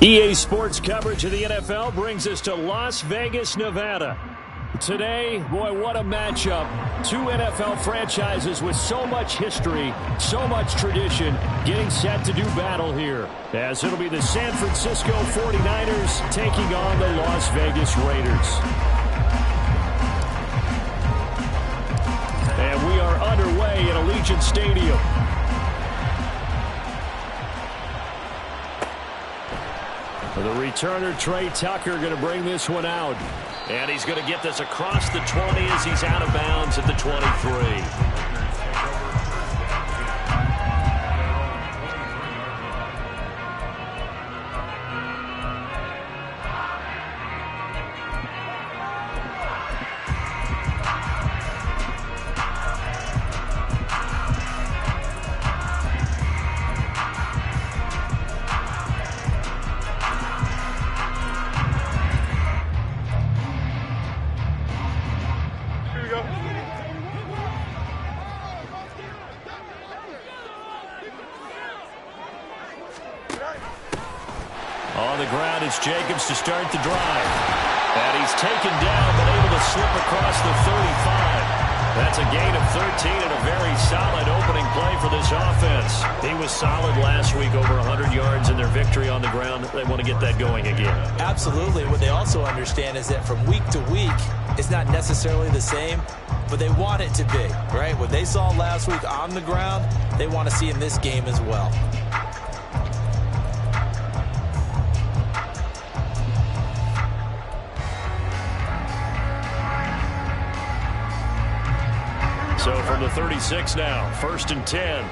EA Sports coverage of the NFL brings us to Las Vegas, Nevada. Today, boy, what a matchup. Two NFL franchises with so much history, so much tradition, getting set to do battle here. As it'll be the San Francisco 49ers taking on the Las Vegas Raiders. And we are underway at Allegiant Stadium. The returner, Trey Tucker, going to bring this one out. And he's going to get this across the 20 as he's out of bounds at the 23. On the ground, it's Jacobs to start the drive. And he's taken down, but able to slip across the 35. That's a gain of 13 and a very solid opening play for this offense. He was solid last week, over 100 yards in their victory on the ground. They want to get that going again. Absolutely. What they also understand is that from week to week, it's not necessarily the same, but they want it to be, right? What they saw last week on the ground, they want to see in this game as well. So from the 36 now, 1st and 10.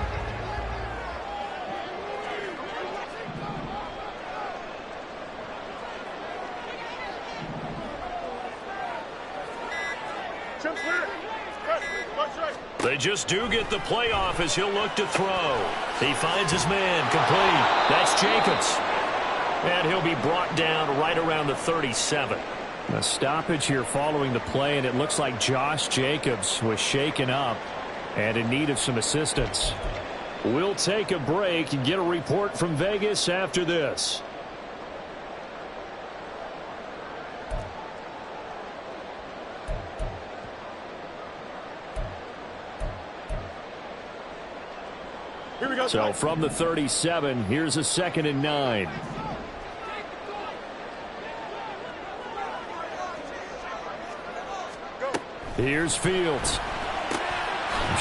They just do get the playoff as he'll look to throw. He finds his man, complete. That's Jacobs. And he'll be brought down right around the 37. A stoppage here following the play, and it looks like Josh Jacobs was shaken up and in need of some assistance. We'll take a break and get a report from Vegas after this. Here we go. So from the 37, here's a 2nd and 9. Here's Fields.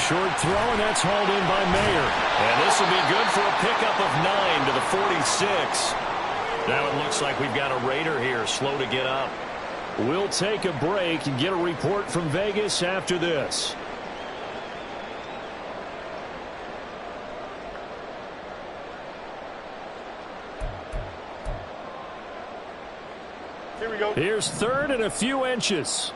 Short throw, and that's hauled in by Mayer. And this will be good for a pickup of 9 to the 46. Now it looks like we've got a Raider here, slow to get up. We'll take a break and get a report from Vegas after this. Here we go. Here's 3rd and a few inches.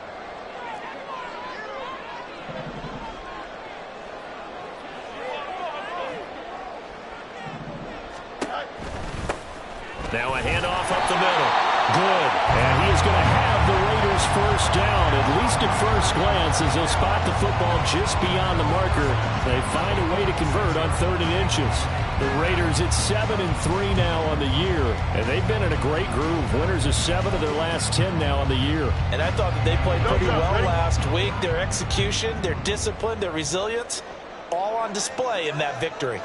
Now a handoff up the middle. Good. And he is going to have the Raiders first down, at least at first glance, as they'll spot the football just beyond the marker. They find a way to convert on 3rd and inches. The Raiders at 7-3 now on the year, and they've been in a great groove. Winners of 7 of their last 10 now on the year. And I thought that they played pretty well last week. Their execution, their discipline, their resilience, all on display in that victory.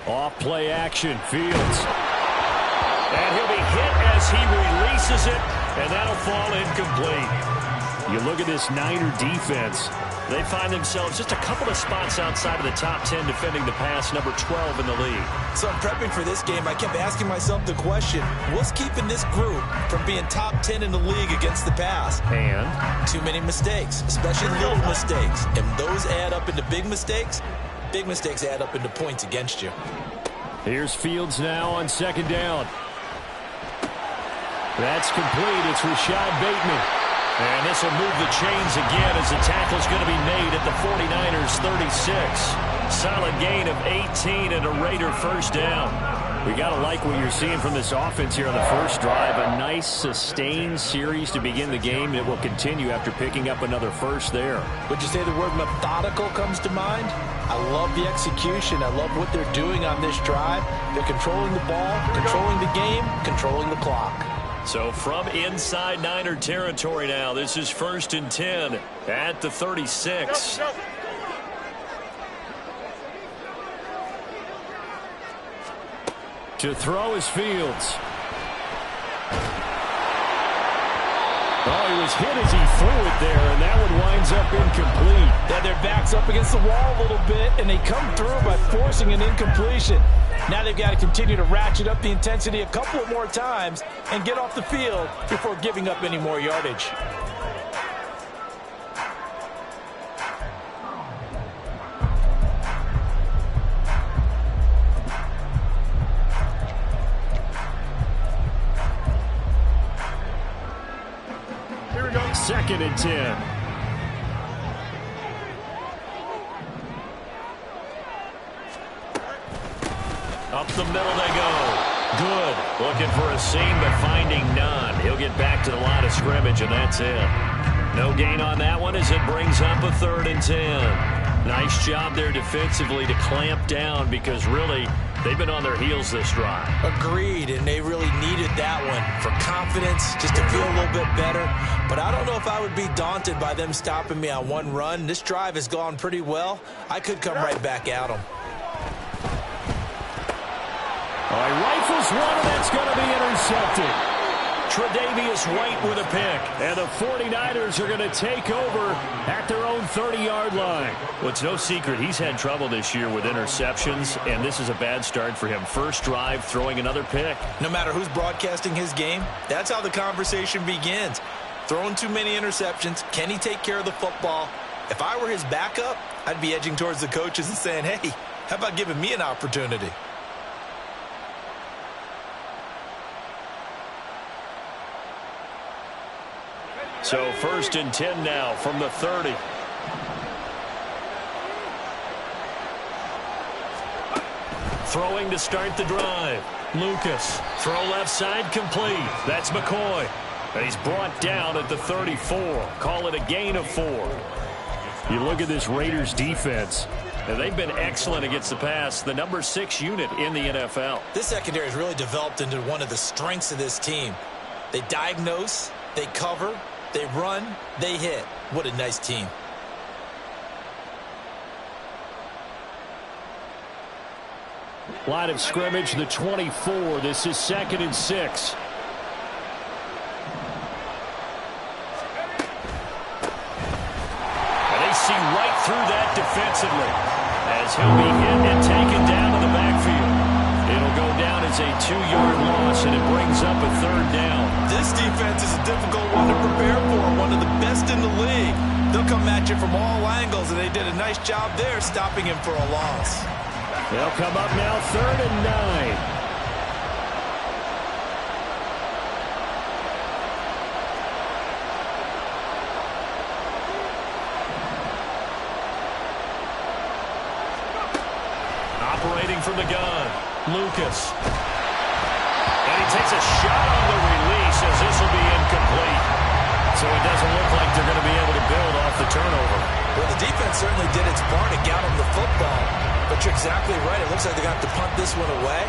Off play action, Fields. And he'll be hit as he releases it, and that'll fall incomplete. You look at this Niner defense. They find themselves just a couple of spots outside of the top 10 defending the pass, number 12 in the league. So I'm prepping for this game. I kept asking myself the question, what's keeping this group from being top 10 in the league against the pass? And? Too many mistakes, especially little mistakes. And those add up into big mistakes. Big mistakes add up into points against you. Here's Fields now on 2nd down. That's complete. It's Rashad Bateman. And this will move the chains again as the tackle's going to be made at the 49ers 36. Solid gain of 18 and a Raider first down. We got to like what you're seeing from this offense here on the first drive. A nice, sustained series to begin the game. It will continue after picking up another first there. Would you say the word methodical comes to mind? I love the execution. I love what they're doing on this drive. They're controlling the ball, controlling the game, controlling the clock. So from inside Niner territory now, this is 1st and 10 at the 36. To throw is Fields. Oh, he was hit as he threw it there, and that one winds up incomplete. Yeah, their back's up against the wall a little bit, and they come through by forcing an incompletion. Now they've got to continue to ratchet up the intensity a couple of more times and get off the field before giving up any more yardage. Here we go. 2nd and 10. Up the middle they go. Good. Looking for a seam, but finding none. He'll get back to the line of scrimmage, and that's it. No gain on that one as it brings up a 3rd and 10. Nice job there defensively to clamp down because really they've been on their heels this drive. Agreed, and they really needed that one for confidence, just to feel a little bit better. But I don't know if I would be daunted by them stopping me on one run. This drive has gone pretty well. I could come right back at them. He rifles one, and that's going to be intercepted. Tre'Davious White with a pick. And the 49ers are going to take over at their own 30-yard line. Well, it's no secret he's had trouble this year with interceptions, and this is a bad start for him. First drive, throwing another pick. No matter who's broadcasting his game, that's how the conversation begins. Throwing too many interceptions. Can he take care of the football? If I were his backup, I'd be edging towards the coaches and saying, hey, how about giving me an opportunity? So 1st and 10 now from the 30. Throwing to start the drive. Lucas. Throw left side complete. That's McCoy. And he's brought down at the 34. Call it a gain of 4. You look at this Raiders defense, and they've been excellent against the pass. The number 6 unit in the NFL. This secondary has really developed into one of the strengths of this team. They diagnose, they cover, they run, they hit. What a nice team. Line of scrimmage, the 24. This is 2nd and 6. And they see right through that defensively as he'll be hit and taken down in the backfield. It'll go down as a 2-yard loss, and it brings up a 3rd down. This defense is a difficult one to prepare for, one of the best in the league. They'll come at you from all angles, and they did a nice job there stopping him for a loss. They'll come up now 3rd and 9. Operating from the gun, Lucas. And he takes a shot on the release as this will be incomplete. So it doesn't look like they're going to be able to build off the turnover. Well, the defense certainly did its part to get him the football. But you're exactly right. It looks like they're going to have to punt this one away.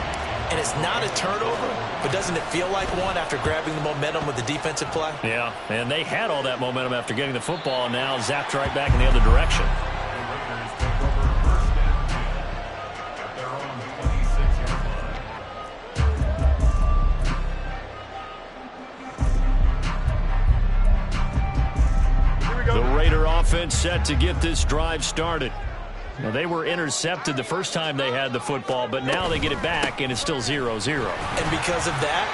And it's not a turnover, but doesn't it feel like one after grabbing the momentum with the defensive play? Yeah, and they had all that momentum after getting the football, and now zapped right back in the other direction. Offense set to get this drive started. Now, they were intercepted the first time they had the football, but now they get it back, and it's still 0-0. And because of that,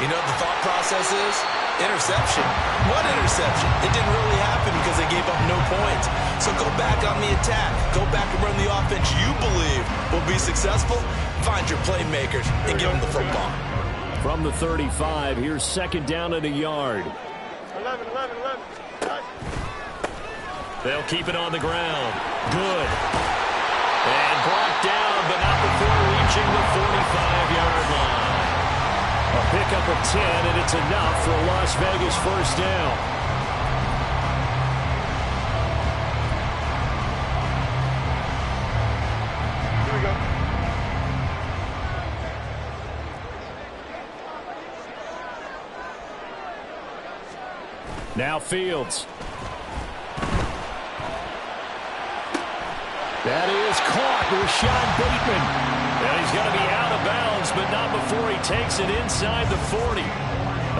you know what the thought process is? Interception. What interception? It didn't really happen because they gave up no points. So go back on the attack. Go back and run the offense you believe will be successful. Find your playmakers and give them the football. From the 35, here's 2nd down at a yard. 11. They'll keep it on the ground. Good. And brought down, but not before reaching the 45-yard A pickup of 10, and it's enough for a Las Vegas first down. Here we go. Now Fields. That is caught. Rashad Bateman. And he's going to be out of bounds, but not before he takes it inside the 40.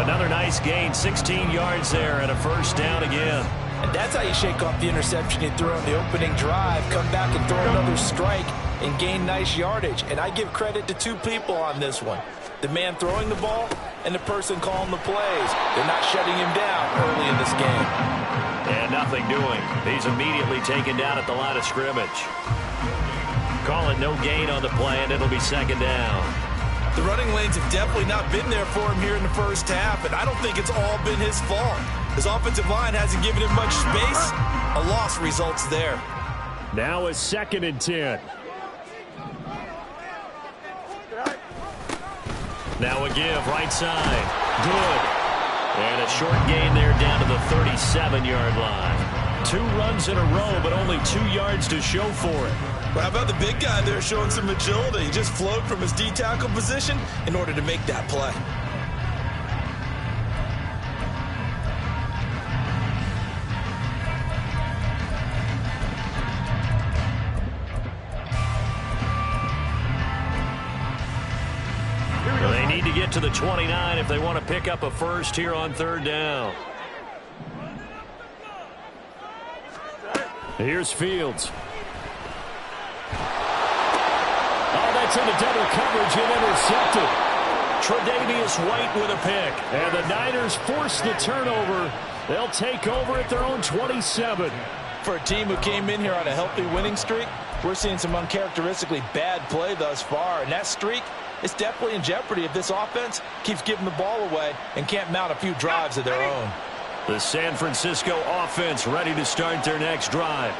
Another nice gain, 16 yards there, and a first down again. And that's how you shake off the interception you threw on the opening drive, come back and throw another strike and gain nice yardage. And I give credit to two people on this one. The man throwing the ball and the person calling the plays. They're not shutting him down early in this game. And nothing doing. He's immediately taken down at the line of scrimmage. Call it no gain on the play, and it'll be second down. The running lanes have definitely not been there for him here in the first half, and I don't think it's all been his fault. His offensive line hasn't given him much space. A loss results there. Now is 2nd and 10. Now a give, right side. Good. And a short gain there down to the 37-yard line. 2 runs in a row, but only 2 yards to show for it. Well, how about the big guy there showing some agility? He just flowed from his D-tackle position in order to make that play. Well, they need to get to the 29 if they want to pick up a first here on 3rd down. Here's Fields. That's into double coverage and intercepted. Tre'Davious White with a pick. And the Niners force the turnover. They'll take over at their own 27. For a team who came in here on a healthy winning streak, we're seeing some uncharacteristically bad play thus far. And that streak is definitely in jeopardy if this offense keeps giving the ball away and can't mount a few drives of their own. The San Francisco offense ready to start their next drive.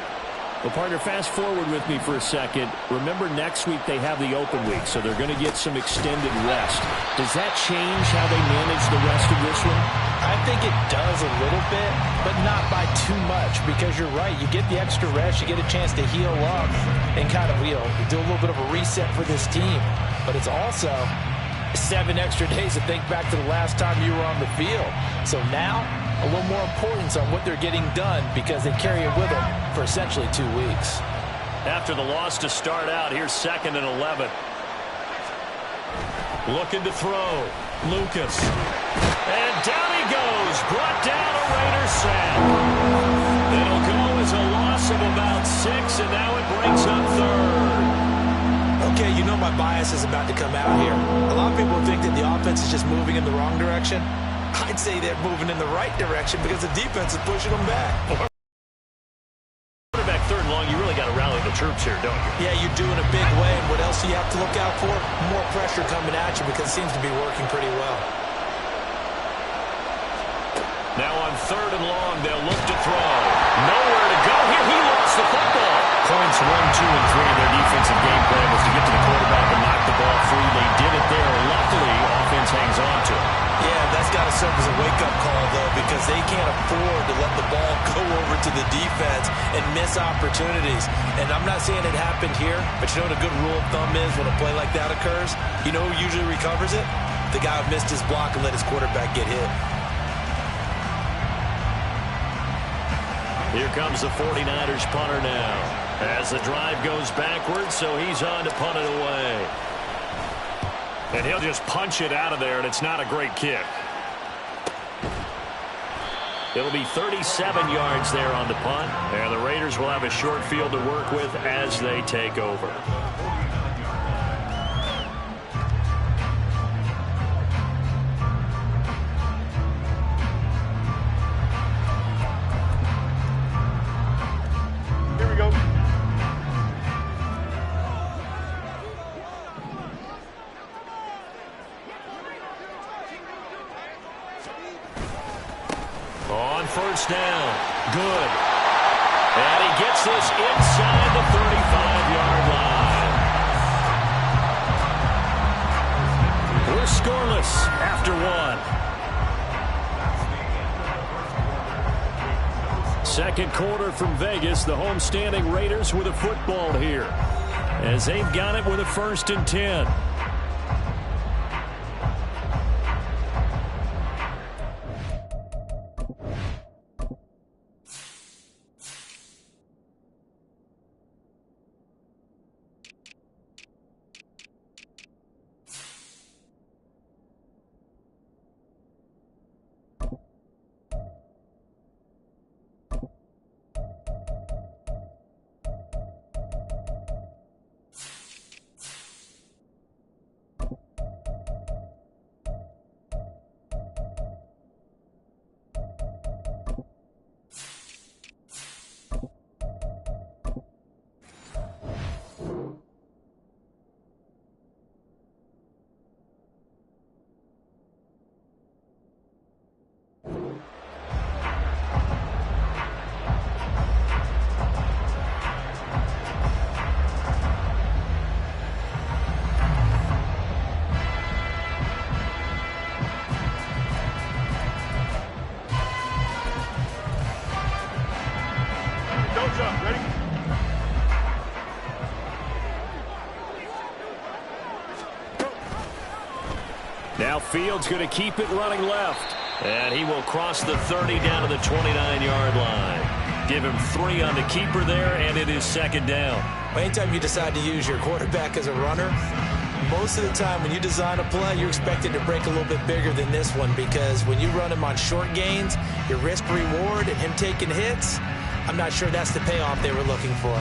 Well, partner, fast forward with me for a second. Remember, next week they have the open week, so they're going to get some extended rest. Does that change how they manage the rest of this one? I think it does a little bit, but not by too much, because you're right. You get the extra rest, you get a chance to heal up and kind of, do a little bit of a reset for this team. But it's also 7 extra days to think back to the last time you were on the field. So now, a little more importance on what they're getting done because they carry it with them for essentially 2 weeks. After the loss to start out, here's 2nd and 11. Looking to throw. Lucas. And down he goes. Brought down a Raider sack. It'll go as a loss of about 6, and now it brings up 3rd. Okay, you know my bias is about to come out here. A lot of people think that the offense is just moving in the wrong direction. I'd say they're moving in the right direction because the defense is pushing them back. Quarterback 3rd and long, you really got to rally the troops here, don't you? Yeah, you do in a big way. And what else do you have to look out for? More pressure coming at you because it seems to be working pretty well. Now on 3rd and long, they'll look to throw. Nowhere to go here. He lost the football. Points 1, 2, and 3 of their defensive game plan was to get to the quarterback and knock the ball free. They did it there. Luckily, offense hangs on to it. Yeah, that's got to serve as a wake-up call, though, because they can't afford to let the ball go over to the defense and miss opportunities. And I'm not saying it happened here, but you know what a good rule of thumb is when a play like that occurs? You know who usually recovers it? The guy who missed his block and let his quarterback get hit. Here comes the 49ers punter now. As the drive goes backwards, so he's on to punt it away. And he'll just punch it out of there, and it's not a great kick. It'll be 37 yards there on the punt, and the Raiders will have a short field to work with as they take over. Here we go. On 1st down. Good. And he gets this inside the 35-yard line. We're scoreless after one. Second quarter from Vegas. The homestanding Raiders with a football here, as they've got it with a 1st and 10. Ready? Now Fields going to keep it running left. And he will cross the 30 down to the 29-yard line. Give him 3 on the keeper there, and it is 2nd down. Anytime you decide to use your quarterback as a runner, most of the time when you design a play, you're expected to break a little bit bigger than this one, because when you run him on short gains, your risk-reward and him taking hits, I'm not sure that's the payoff they were looking for.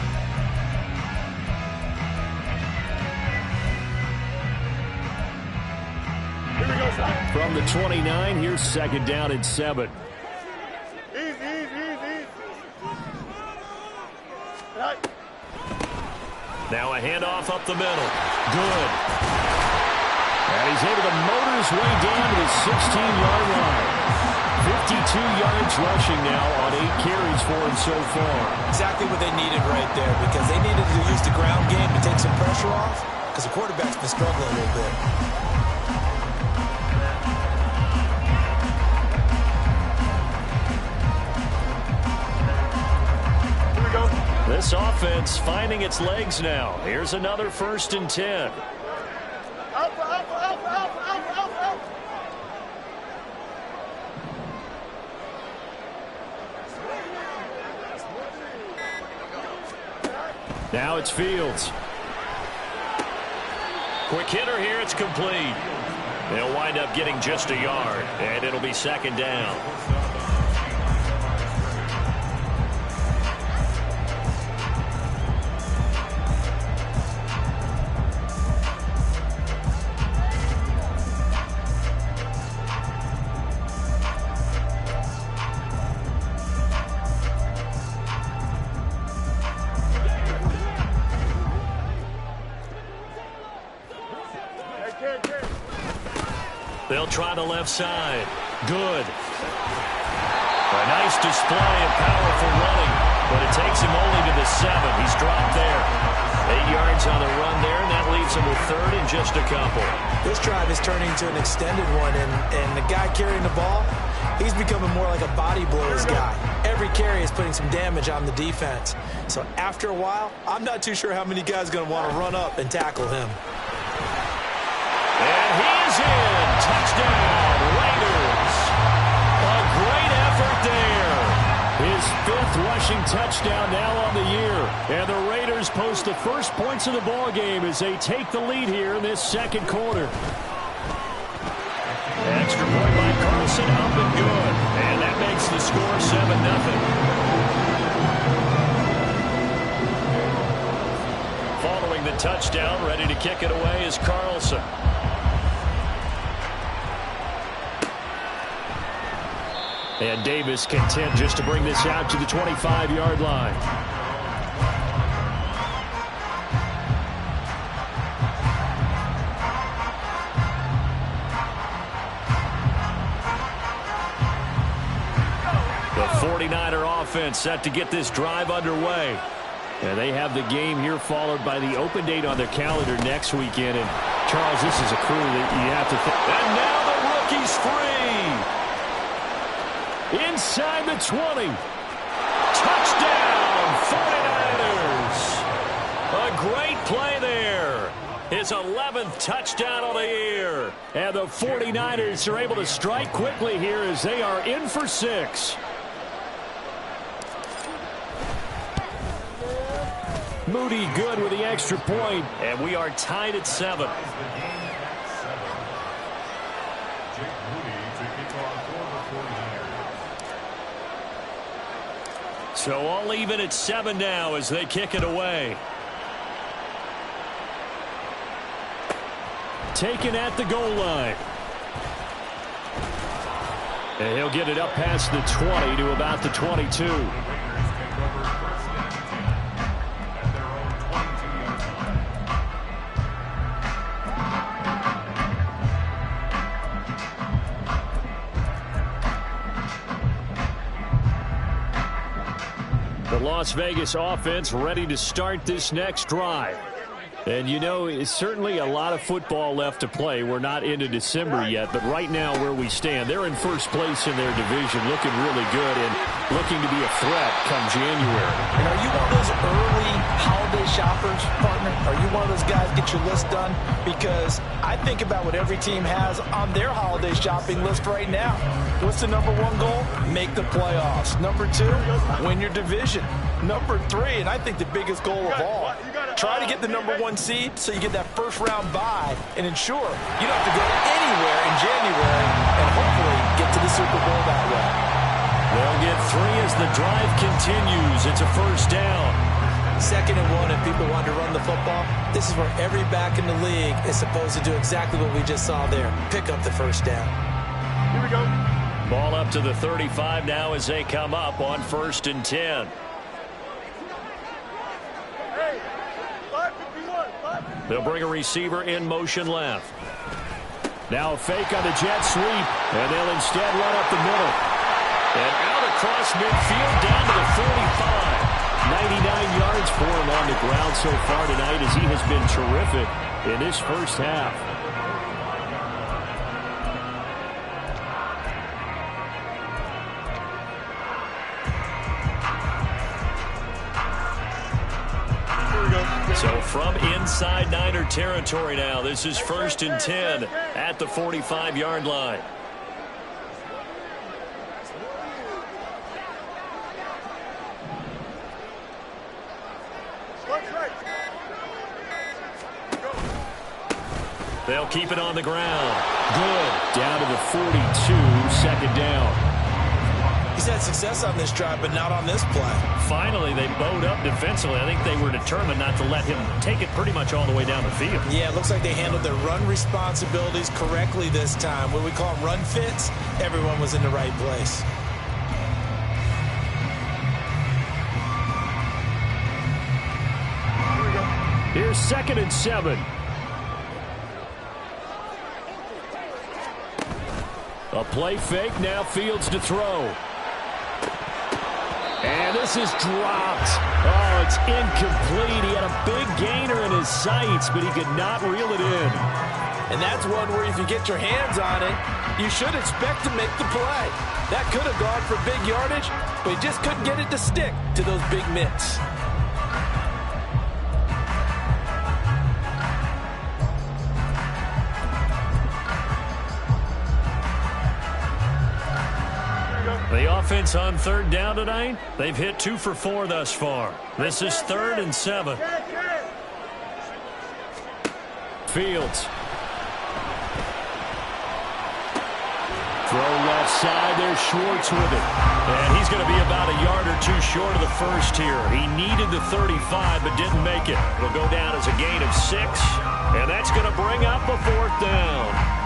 Here we go, son. From the 29, here's 2nd down and 7. Easy. Right. Now a handoff up the middle. Good. And he's able to motor his way down to the 16-yard line. 52 yards rushing now on 8 carries for him so far. Exactly what they needed right there, because they needed to use the ground game to take some pressure off, because the quarterback's been struggling a little bit. Here we go. This offense finding its legs now. Here's another 1st and 10. Up. Now it's Fields. Quick hitter here. It's complete. They'll wind up getting just a yard, and it'll be 2nd down. They'll try the left side. Good. A nice display of powerful running, but it takes him only to the 7. He's dropped there. 8 yards on the run there, and that leaves him with 3rd and just a couple. This drive is turning into an extended one, and the guy carrying the ball, he's becoming more like a body blows guy. Every carry is putting some damage on the defense. So after a while, I'm not too sure how many guys are going to want to run up and tackle him. And he's in. Touchdown, Raiders. A great effort there. His 5th rushing touchdown now on the year. And the Raiders post the first points of the ball game as they take the lead here in this 2nd quarter. Extra point by Carlson, up and good. And that makes the score 7-0. Following the touchdown, ready to kick it away is Carlson. And Davis content just to bring this out to the 25-yard line. The 49er offense set to get this drive underway. And they have the game here followed by the open date on their calendar next weekend. And, Charles, this is a crew that you have to think. And now the rookie's free. Inside the 20. Touchdown, 49ers. A great play there. His 11th touchdown of the year. And the 49ers are able to strike quickly here as they are in for 6. Moody good with the extra point. And we are tied at 7. So all even at 7 now as they kick it away. Taken at the goal line. And he'll get it up past the 20 to about the 22. The Las Vegas offense ready to start this next drive. And, you know, it's certainly a lot of football left to play. We're not into December yet, but right now where we stand, they're in first place in their division, looking really good and looking to be a threat come January. And are you one of those early holiday shoppers, partner? Are you one of those guys get your list done? Because I think about what every team has on their holiday shopping list right now. What's the number 1 goal? Make the playoffs. Number 2, win your division. Number 3, and I think the biggest goal of all, try to get the number 1 seed so you get that first round bye and ensure you don't have to go anywhere in January and hopefully get to the Super Bowl that way. They'll get 3 as the drive continues. It's a first down. 2nd and 1 if people want to run the football. This is where every back in the league is supposed to do exactly what we just saw there. Pick up the first down. Here we go. Ball up to the 35 now as they come up on 1st and 10. They'll bring a receiver in motion left. Now a fake on the jet sweep, and they'll instead run up the middle. And out across midfield down to the 45. 99 yards for him on the ground so far tonight as he has been terrific in this first half. So from inside Niner territory now, this is 1st and 10 at the 45-yard line. They'll keep it on the ground. Good. Down to the 42, 2nd down. He's had success on this drive, but not on this play. Finally, they bowed up defensively. I think they were determined not to let him take it pretty much all the way down the field. Yeah, it looks like they handled their run responsibilities correctly this time. What we call them run fits, everyone was in the right place. Here's 2nd and 7. A play fake, now Fields to throw. And this is dropped. Oh, it's incomplete. He had a big gainer in his sights, but he could not reel it in. And that's one where if you get your hands on it, you should expect to make the play. That could have gone for big yardage, but he just couldn't get it to stick to those big mitts. The offense on 3rd down tonight, they've hit 2 for 4 thus far. This is 3rd and 7. Fields. Throw left side, there's Schwartz with it. And he's going to be about a yard or 2 short of the first here. He needed the 35 but didn't make it. It'll go down as a gain of 6. And that's going to bring up a 4th down.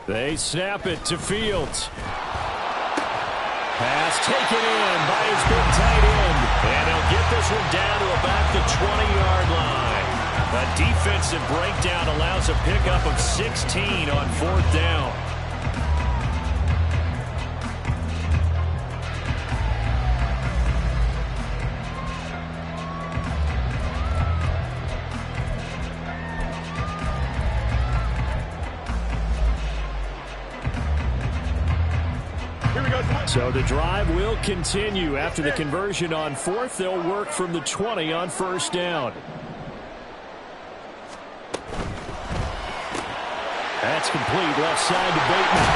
They snap it to Fields. Pass taken in by his big tight end. they'll get this one down to about the 20-yard line. A defensive breakdown allows a pickup of 16 on 4th down. So the drive will continue. After the conversion on 4th, they'll work from the 20 on 1st down. That's complete, left side to Bateman.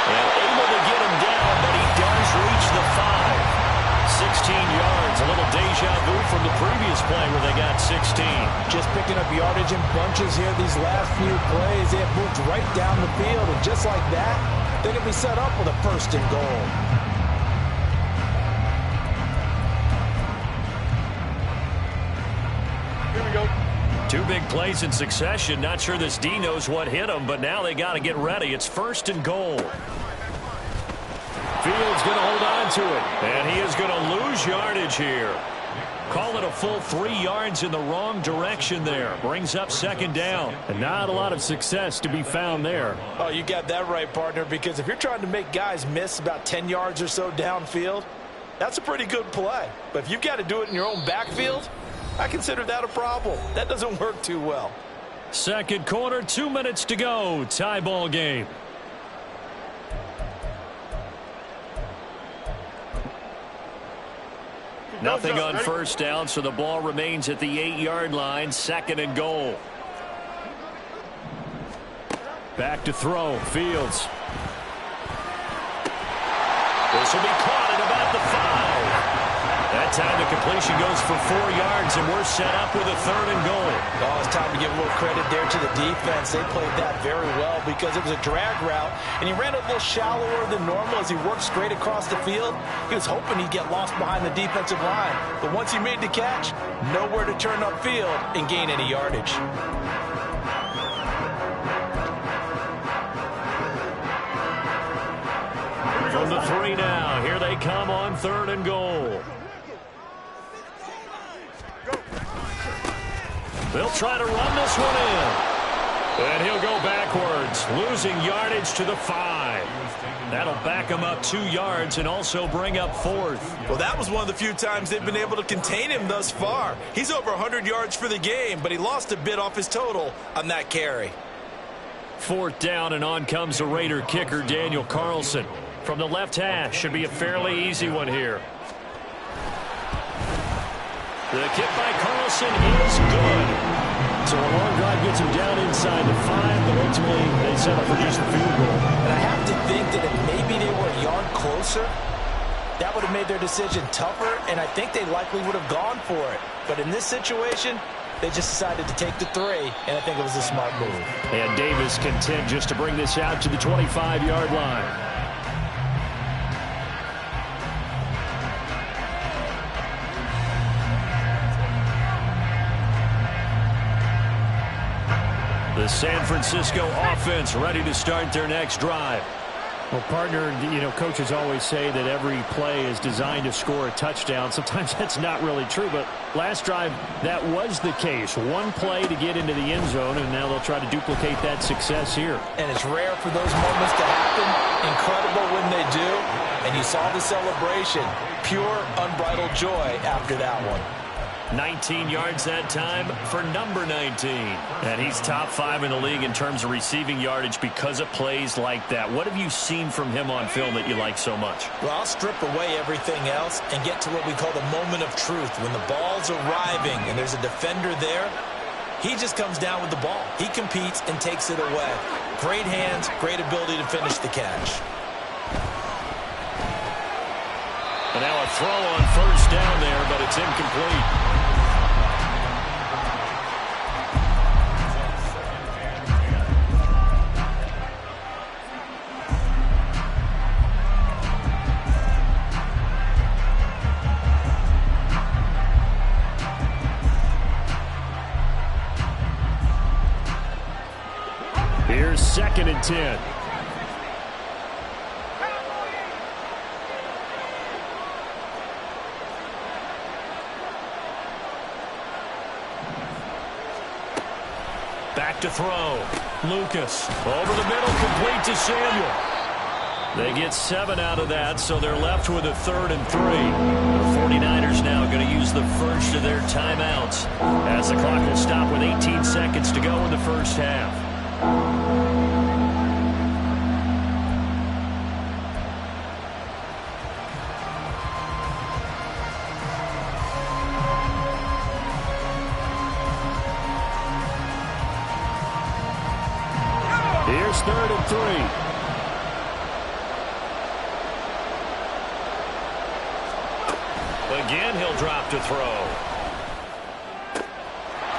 And able to get him down, but he does reach the 5. 16 yards, a little deja vu from the previous play where they got 16. Just picking up yardage in bunches here these last few plays. They have moved right down the field, and just like that, they can be set up with a 1st and goal. Here we go. 2 big plays in succession. Not sure this D knows what hit him, but now they got to get ready. It's 1st and goal. Fields going to hold on to it, and he is going to lose yardage here. Call it a full 3 yards in the wrong direction there. Brings up 2nd down. And not a lot of success to be found there. Oh, you got that right, partner, because if you're trying to make guys miss about 10 yards or so downfield, that's a pretty good play. But if you've got to do it in your own backfield, I consider that a problem. That doesn't work too well. 2nd quarter, 2 minutes to go. Tie ball game. Nothing on 1st down, so the ball remains at the 8-yard line. 2nd and goal. Back to throw. Fields. This will be caught at about the 5. That time the completion goes for 4 yards, and we're set up with a 3rd and goal. Oh, it's time to give a little credit there to the defense. They played that very well because it was a drag route, and he ran a little shallower than normal as he worked straight across the field. He was hoping he'd get lost behind the defensive line, but once he made the catch, nowhere to turn upfield and gain any yardage. From the 3 now, here they come on 3rd and goal. They'll try to run this one in. And he'll go backwards, losing yardage to the 5. That'll back him up 2 yards and also bring up 4th. Well, that was one of the few times they've been able to contain him thus far. He's over 100 yards for the game, but he lost a bit off his total on that carry. 4th down, and on comes the Raider kicker, Daniel Carlson. From the left hash, should be a fairly easy one here. The kick by Carlson is good. So a long drive gets him down inside the 5, but ultimately they settle for just the field goal. And I have to think that if maybe they were a yard closer, that would have made their decision tougher, and I think they likely would have gone for it. But in this situation, they just decided to take the 3, and I think it was a smart move. And Davis content just to bring this out to the 25-yard line. The San Francisco offense ready to start their next drive. Well, partner, you know, coaches always say that every play is designed to score a touchdown. Sometimes that's not really true, but last drive, that was the case. One play to get into the end zone, and now they'll try to duplicate that success here. And it's rare for those moments to happen. Incredible when they do. And you saw the celebration. Pure, unbridled joy after that one. 19 yards that time for number 19. And he's top 5 in the league in terms of receiving yardage because of plays like that. What have you seen from him on film that you like so much? Well, I'll strip away everything else and get to what we call the moment of truth. When the ball's arriving and there's a defender there, he just comes down with the ball. He competes and takes it away. Great hands, great ability to finish the catch. And now a throw on 1st down there, but it's incomplete. Here's 2nd and 10. to throw. Lucas over the middle, complete to Samuel. They get 7 out of that, so they're left with a 3rd and 3. The 49ers now going to use the first of their timeouts as the clock will stop with 18 seconds to go in the first half. Here's 3rd and 3. Again, he'll drop to throw.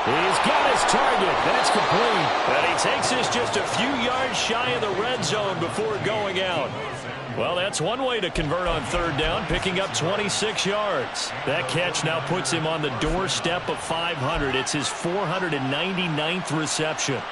He's got his target. That's complete. And he takes this just a few yards shy of the red zone before going out. Well, that's one way to convert on 3rd down, picking up 26 yards. That catch now puts him on the doorstep of 500. It's his 499th reception.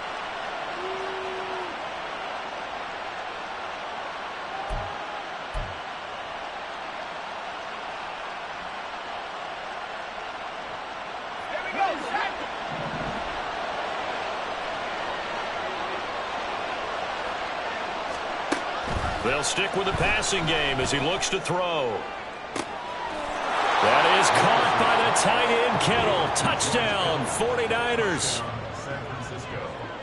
They'll stick with the passing game as he looks to throw. That is caught by the tight end Kittle. Touchdown, 49ers.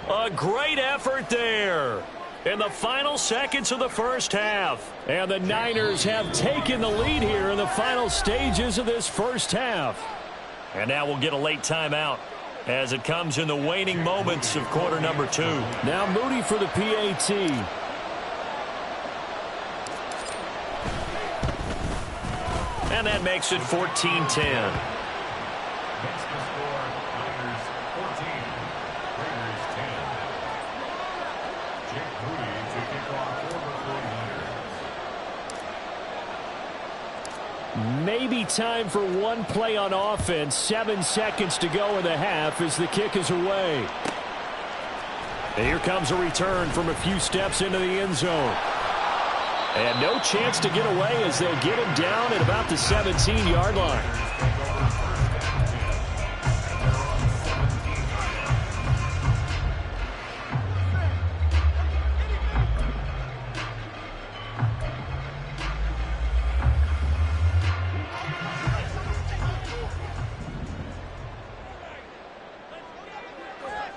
A great effort there in the final seconds of the first half. And the Niners have taken the lead here in the final stages of this first half. And now we'll get a late timeout as it comes in the waning moments of quarter number 2. Now Moody for the PAT. And that makes it 14-10. Maybe time for one play on offense. 7 seconds to go in the half as the kick is away. And here comes a return from a few steps into the end zone. And no chance to get away as they'll get him down at about the 17-yard line.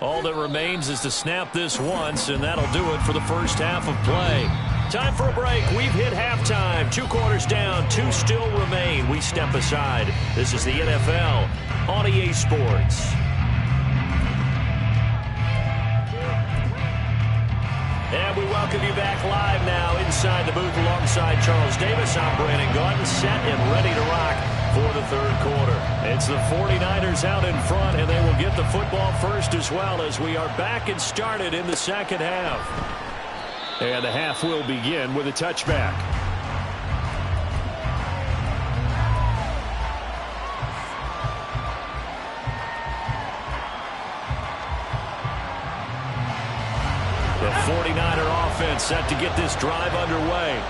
All that remains is to snap this once, and that'll do it for the first half of play. Time for a break. We've hit halftime. 2 quarters down, 2 still remain. We step aside. This is the NFL on EA Sports. And we welcome you back live now inside the booth alongside Charles Davis. I'm Brandon Gaudin, set and ready to rock for the 3rd quarter. It's the 49ers out in front, and they will get the football first as well as we are back and started in the second half. And the half will begin with a touchback. The 49er offense set to get this drive underway.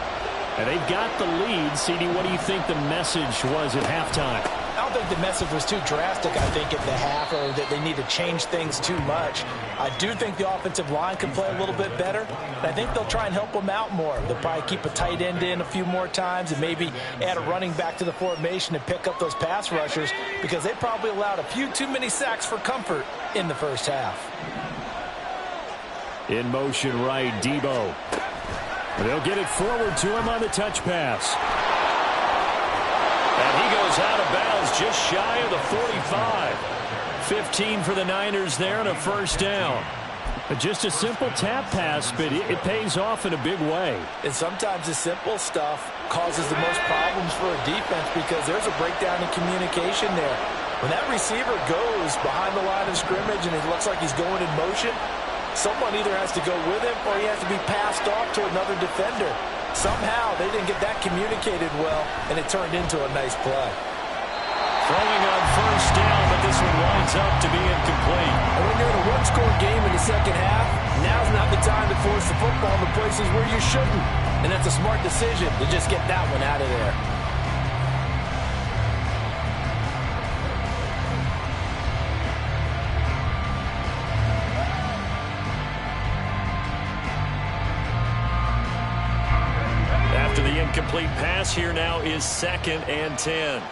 And they've got the lead. CD, what do you think the message was at halftime? I don't think the message was too drastic, I think, at the half, or that they need to change things too much. I do think the offensive line can play a little bit better, and I think they'll try and help them out more. They'll probably keep a tight end in a few more times and maybe add a running back to the formation and pick up those pass rushers because they probably allowed a few too many sacks for comfort in the first half. In motion right, Debo. They'll get it forward to him on the touch pass. And he goes out of bounds just shy of the 45. 15 for the Niners there and a first down. Just a simple tap pass, but it pays off in a big way. And sometimes the simple stuff causes the most problems for a defense because there's a breakdown in communication there. When that receiver goes behind the line of scrimmage and it looks like he's going in motion, someone either has to go with him or he has to be passed off to another defender. Somehow they didn't get that communicated well, and it turned into a nice play. Throwing on first down, but this one winds up to be incomplete. And when you're in a one-score game in the second half, now's not the time to force the football to places where you shouldn't. And that's a smart decision to just get that one out of there. After the incomplete pass, here now is 2nd and 10.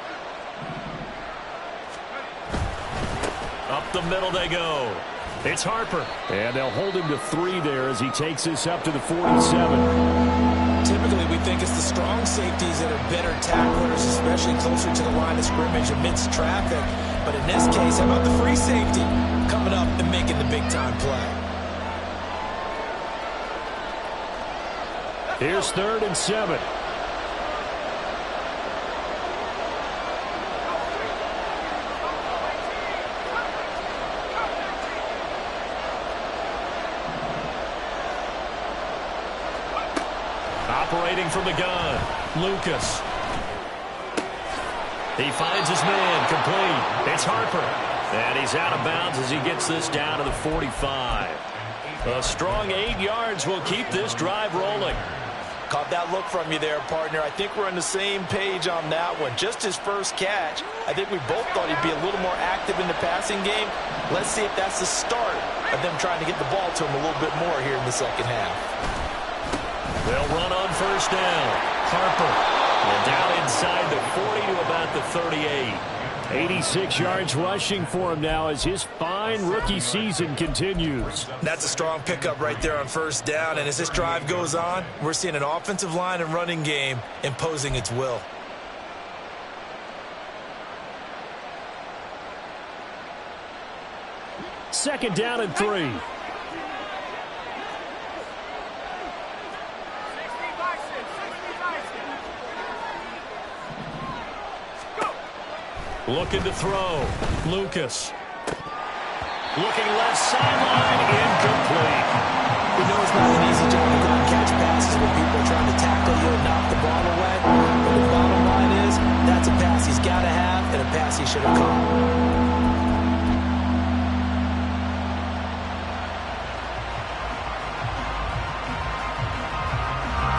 Up the middle they go. It's Harper. And they'll hold him to 3 there as he takes this up to the 47. Typically, we think it's the strong safeties that are better tacklers, especially closer to the line of scrimmage amidst traffic. But in this case, how about the free safety coming up and making the big-time play? Here's 3rd and 7. Operating from the gun, Lucas. He finds his man, complete. It's Harper. And he's out of bounds as he gets this down to the 45. A strong 8 yards will keep this drive rolling. Caught that look from you there, partner. I think we're on the same page on that one. Just his first catch. I think we both thought he'd be a little more active in the passing game. Let's see if that's the start of them trying to get the ball to him a little bit more here in the second half. They'll run on 1st down. Harper. And down inside the 40 to about the 38. 86 yards rushing for him now as his fine rookie season continues. That's a strong pickup right there on 1st down. And as this drive goes on, we're seeing an offensive line and running game imposing its will. Second down and 3. Looking to throw. Lucas. Looking left sideline. Incomplete. We know it's not an easy job to go and catch passes when people are trying to tackle you and knock the ball away. But the bottom line is, that's a pass he's got to have and a pass he should have caught.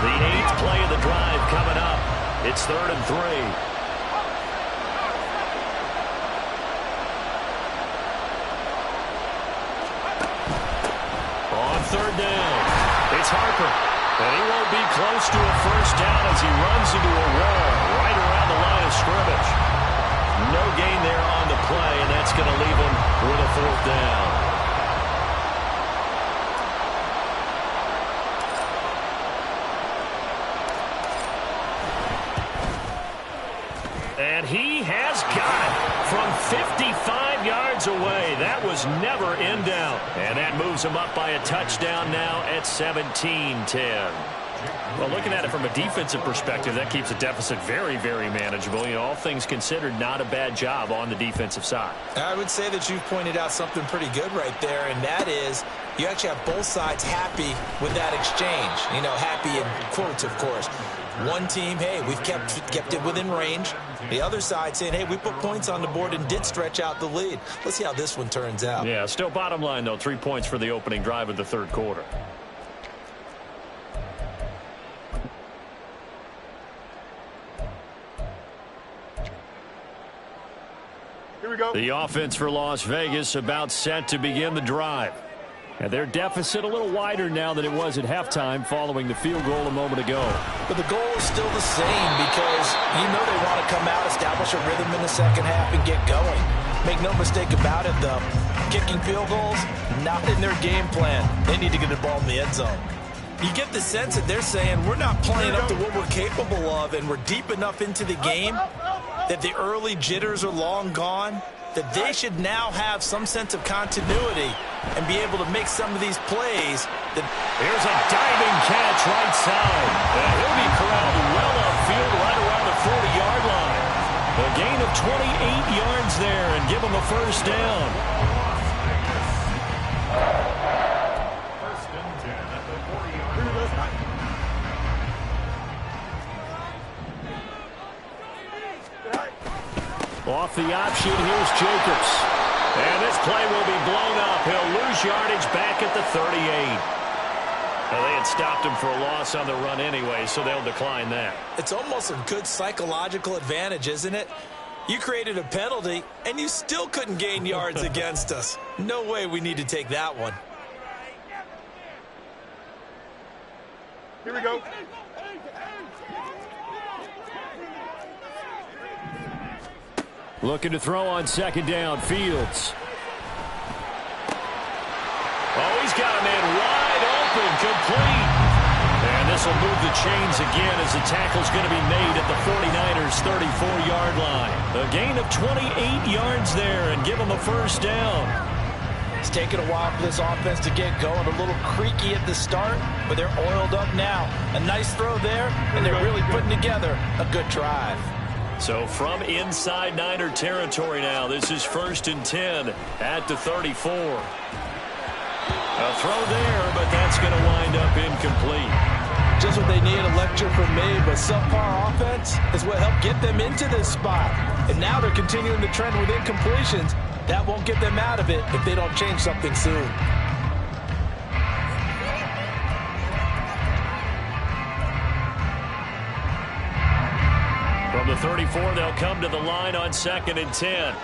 The 8th play of the drive coming up. It's 3rd and 3. On 3rd down, it's Harper. And he won't be close to a 1st down as he runs into a wall right around the line of scrimmage. No gain there on the play, and that's going to leave him with a 4th down. And he has got it from 55 yards away. That was never in doubt. And that moves him up by a touchdown now at 17-10. Well, looking at it from a defensive perspective, that keeps the deficit very, very manageable. You know, all things considered, not a bad job on the defensive side. I would say that you've pointed out something pretty good right there, and that is you actually have both sides happy with that exchange. You know, happy in quotes, of course. One team, hey, we've kept it within range. The other side saying, hey, we put points on the board and did stretch out the lead. Let's see how this one turns out. Yeah, still bottom line, though, 3 points for the opening drive of the 3rd quarter. Here we go. The offense for Las Vegas about set to begin the drive. And their deficit a little wider now than it was at halftime following the field goal a moment ago. But the goal is still the same because you know they want to come out, establish a rhythm in the second half, and get going. Make no mistake about it, though. Kicking field goals, not in their game plan. They need to get the ball in the end zone. You get the sense that they're saying we're not playing up to what we're capable of, and we're deep enough into the game that the early jitters are long gone, that they should now have some sense of continuity and be able to make some of these plays. Here's a diving catch right side. And he'll be corralled well upfield right around the 40-yard line. A gain of 28 yards there and give him a 1st down. Off the option, here's Jacobs. And this play will be blown up. He'll lose yardage back at the 38. Well, they had stopped him for a loss on the run anyway, so they'll decline that. It's almost a good psychological advantage, isn't it? You created a penalty, and you still couldn't gain yards against us. No way we need to take that one. Here we go. Looking to throw on second down. Fields. Oh, he's got a man wide open, complete. And this will move the chains again as the tackle's going to be made at the 49ers' 34-yard line. A gain of 28 yards there and give them a first down. It's taken a while for this offense to get going. A little creaky at the start, but they're oiled up now. A nice throw there, and they're really putting together a good drive. So from inside Niner territory now, this is 1st and 10 at the 34. A throw there, but that's going to wind up incomplete. Just what they need, a lecture from me, but subpar offense is what helped get them into this spot. And now they're continuing the trend with incompletions. That won't get them out of it if they don't change something soon. From the 34, they'll come to the line on 2nd and 10.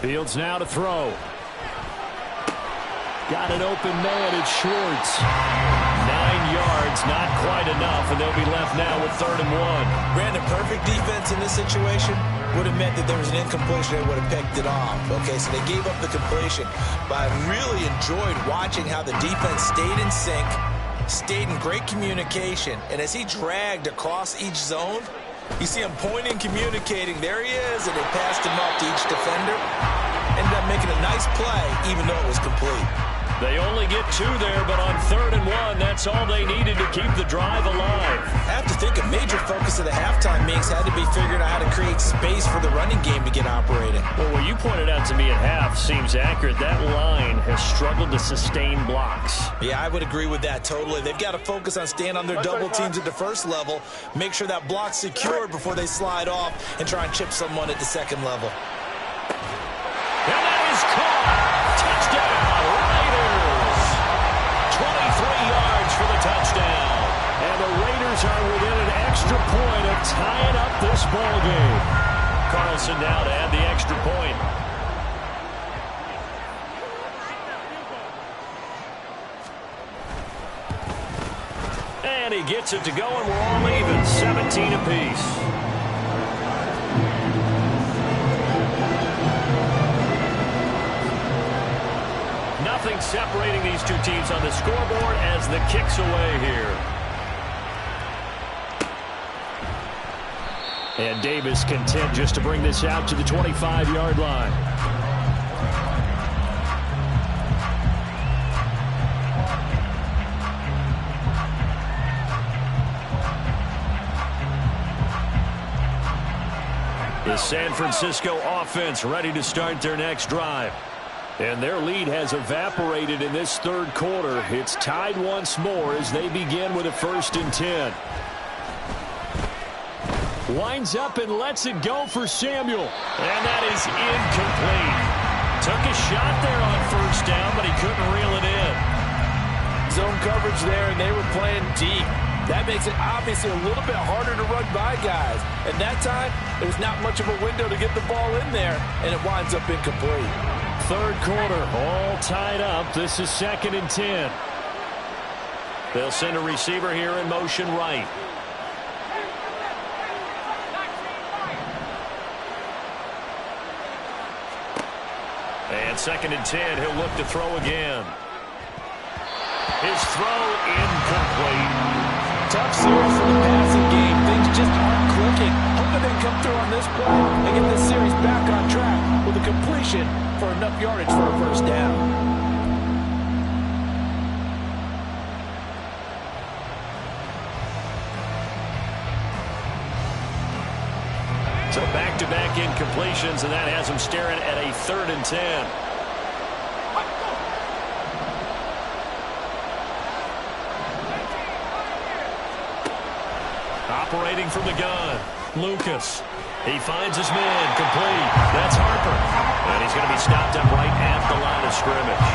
Fields now to throw. Got an open man. It's Schwartz. 9 yards, not quite enough, and they'll be left now with 3rd and 1. Brandon, perfect defense in this situation would have meant that there was an incompletion. They would have picked it off. Okay, so they gave up the completion. But I really enjoyed watching how the defense stayed in sync, stayed in great communication, and as he dragged across each zone, you see him pointing, communicating. There he is, and they passed him up to each defender. Ended up making a nice play, even though it was complete. They only get 2 there, but on 3rd and 1, that's all they needed to keep the drive alive. I have to think a major focus of the halftime meetings had to be figuring out how to create space for the running game to get operating. Well, what you pointed out to me at half seems accurate. That line has struggled to sustain blocks. Yeah, I would agree with that totally. They've got to focus on staying on their double teams at the first level, make sure that block's secured before they slide off and try and chip someone at the second level. And that is caught. Touchdown, Raiders. 23 yards for the touchdown. And the Raiders are within an extra point of tying up this ball game. Carlson now to add the extra point. And he gets it to go, and we're all even, 17 apiece. Nothing separating these two teams on the scoreboard as the kick's away here. And Davis content just to bring this out to the 25-yard line. The San Francisco offense ready to start their next drive. And their lead has evaporated in this 3rd quarter. It's tied once more as they begin with a 1st and 10. Winds up and lets it go for Samuel. And that is incomplete. Took a shot there on 1st down, but he couldn't reel it in. Zone coverage there, and they were playing deep. That makes it obviously a little bit harder to run by guys. And that time, there was not much of a window to get the ball in there, and it winds up incomplete. 3rd quarter, all tied up. This is 2nd and 10. They'll send a receiver here in motion right. And 2nd and 10, he'll look to throw again. His throw incomplete. Tough series for the passing game. Things just aren't clicking. Hoping they can come through on this play and get this series back on track with a completion for enough yardage for a 1st down. So back-to-back incompletions, and that has them staring at a 3rd and 10. Operating from the gun, Lucas. He finds his man, complete. That's Harper. And he's going to be stopped up right at the line of scrimmage.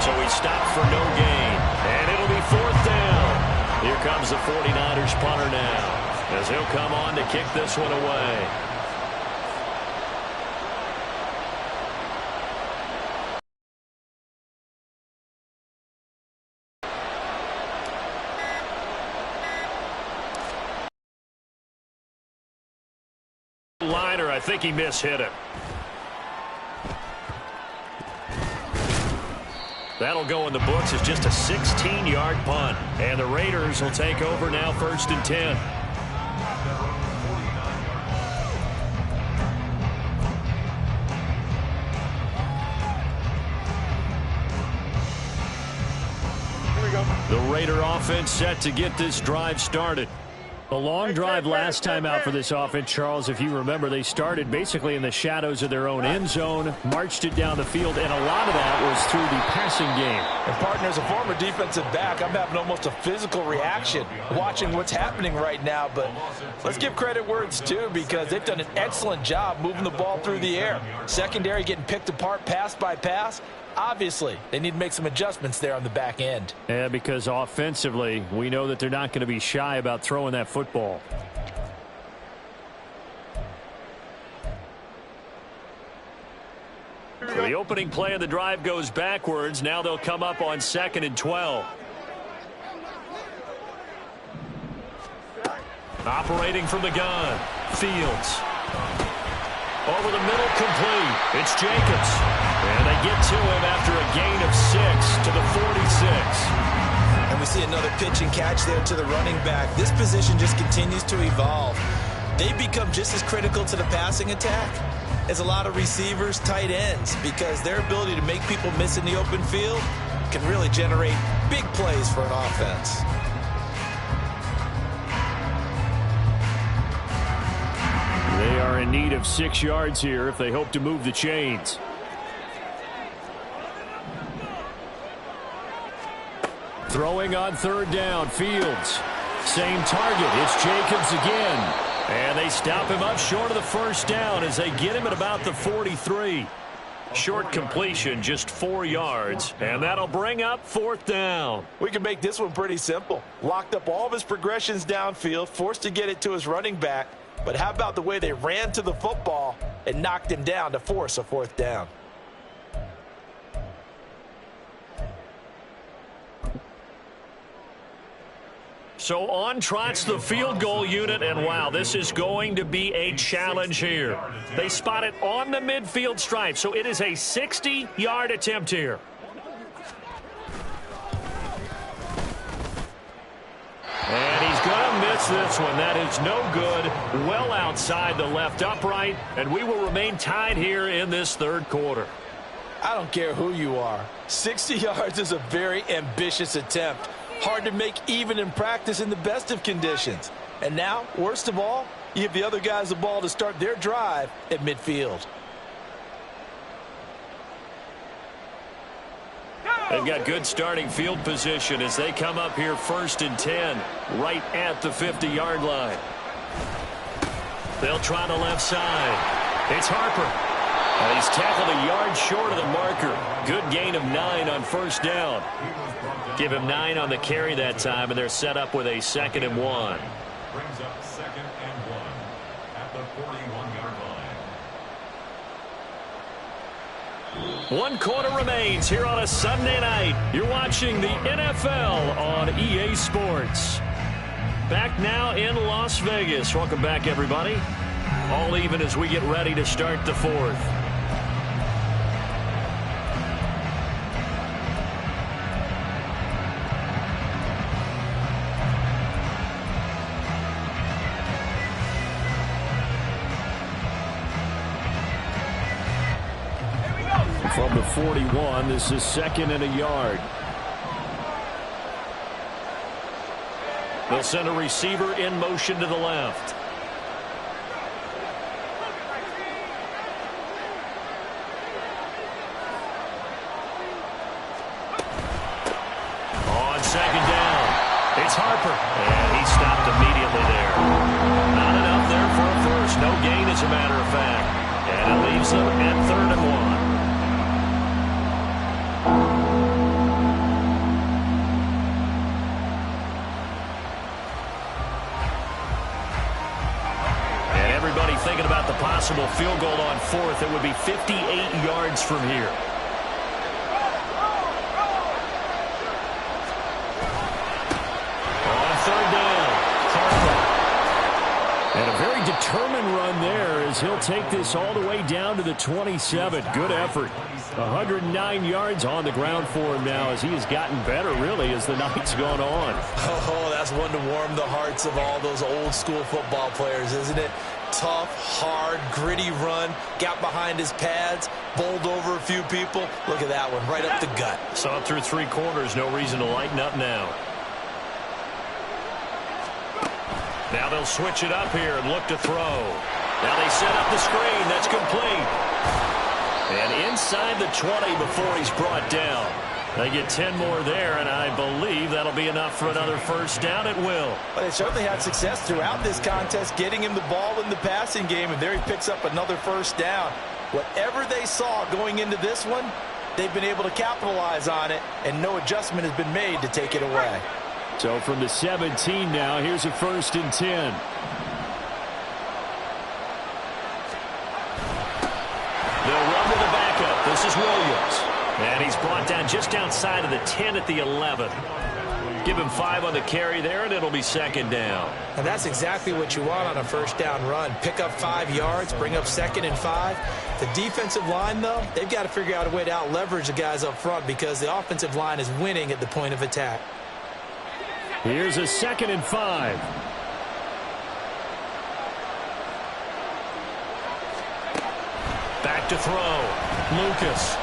So he stopped for no gain. And it'll be 4th down. Here comes the 49ers punter now, as he'll come on to kick this one away. I think he mishit it. That'll go in the books as just a 16-yard punt. And the Raiders will take over now, 1st and 10. The Raider offense set to get this drive started. A long drive last time out for this offense, Charles. If you remember, they started basically in the shadows of their own end zone, marched it down the field, and a lot of that was through the passing game. And, partner, as a former defensive back, I'm having almost a physical reaction watching what's happening right now. But let's give credit where it's due, because they've done an excellent job moving the ball through the air. Secondary getting picked apart pass by pass. Obviously, they need to make some adjustments there on the back end. Yeah, because offensively, we know that they're not going to be shy about throwing that football. So the opening play of the drive goes backwards. Now they'll come up on 2nd and 12. Operating from the gun. Fields. Over the middle, complete. It's Jacobs. And they get to him after a gain of 6 to the 46. And we see another pitch and catch there to the running back. This position just continues to evolve. They become just as critical to the passing attack as a lot of receivers, tight ends, because their ability to make people miss in the open field can really generate big plays for an offense. They are in need of 6 yards here if they hope to move the chains. Throwing on 3rd down, Fields. Same target, it's Jacobs again. And they stop him up short of the 1st down as they get him at about the 43. Short completion, just 4 yards, and that'll bring up 4th down. We can make this one pretty simple. Locked up all of his progressions downfield, forced to get it to his running back. But how about the way they ran to the football and knocked him down to force a 4th down? So on trots the field goal unit, and wow, this is going to be a challenge here. They spot it on the midfield stripe, so it is a 60-yard attempt here. And he's going to miss this one. That is no good. Well outside the left upright, and we will remain tied here in this 3rd quarter. I don't care who you are. 60 yards is a very ambitious attempt. Hard to make even in practice in the best of conditions. And now, worst of all, you give the other guys the ball to start their drive at midfield. They've got good starting field position as they come up here 1st and 10, right at the 50-yard line. They'll try the left side. It's Harper. He's tackled a yard short of the marker. Good gain of 9 on 1st down. Give him 9 on the carry that time, and they're set up with a 2nd and 1. Brings up 2nd and 1 at the 41-yard line. 1 quarter remains here on a Sunday night. You're watching the NFL on EA Sports. Back now in Las Vegas. Welcome back, everybody. All even as we get ready to start the 4th. From the 41, this is 2nd and a yard. They'll send a receiver in motion to the left. On 2nd down, it's Harper. And he stopped immediately there. Not enough there for a first. No gain, as a matter of fact. And it leaves them at 3rd and 1. Thinking about the possible field goal on 4th, it would be 58 yards from here. On 3rd down, Harper. And a very determined run there as he'll take this all the way down to the 27. Good effort. 109 yards on the ground for him now as he has gotten better, really, as the night's gone on. Oh, that's one to warm the hearts of all those old-school football players, isn't it? Tough, hard, gritty run, got behind his pads, bowled over a few people. Look at that one, right up the gut. Saw it through 3 quarters, no reason to lighten up now. Now they'll switch it up here and look to throw. Now they set up the screen. That's complete. And inside the 20 before he's brought down. They get 10 more there, and I believe that'll be enough for another first down. It will. But they certainly had success throughout this contest, getting him the ball in the passing game, and there he picks up another first down. Whatever they saw going into this one, they've been able to capitalize on it, and no adjustment has been made to take it away. So from the 17 now, here's a 1st and 10. They'll run with the backup. This is Williams. And he's brought down just outside of the 10 at the 11. Give him 5 on the carry there, and it'll be 2nd down. And that's exactly what you want on a first down run. Pick up 5 yards, bring up 2nd and 5. The defensive line, though, they've got to figure out a way to out-leverage the guys up front because the offensive line is winning at the point of attack. Here's a 2nd and 5. Back to throw. Lucas.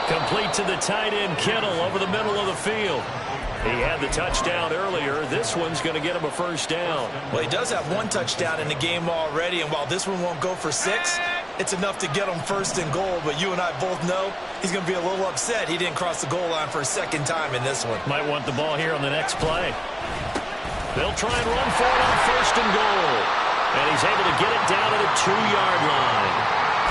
Complete to the tight end, Kittle, over the middle of the field. He had the touchdown earlier. This one's going to get him a first down. Well, he does have 1 touchdown in the game already, and while this one won't go for 6, it's enough to get him 1st and goal. But you and I both know he's going to be a little upset he didn't cross the goal line for a 2nd time in this one. Might want the ball here on the next play. They'll try and run for it on 1st and goal. And he's able to get it down to the 2-yard line.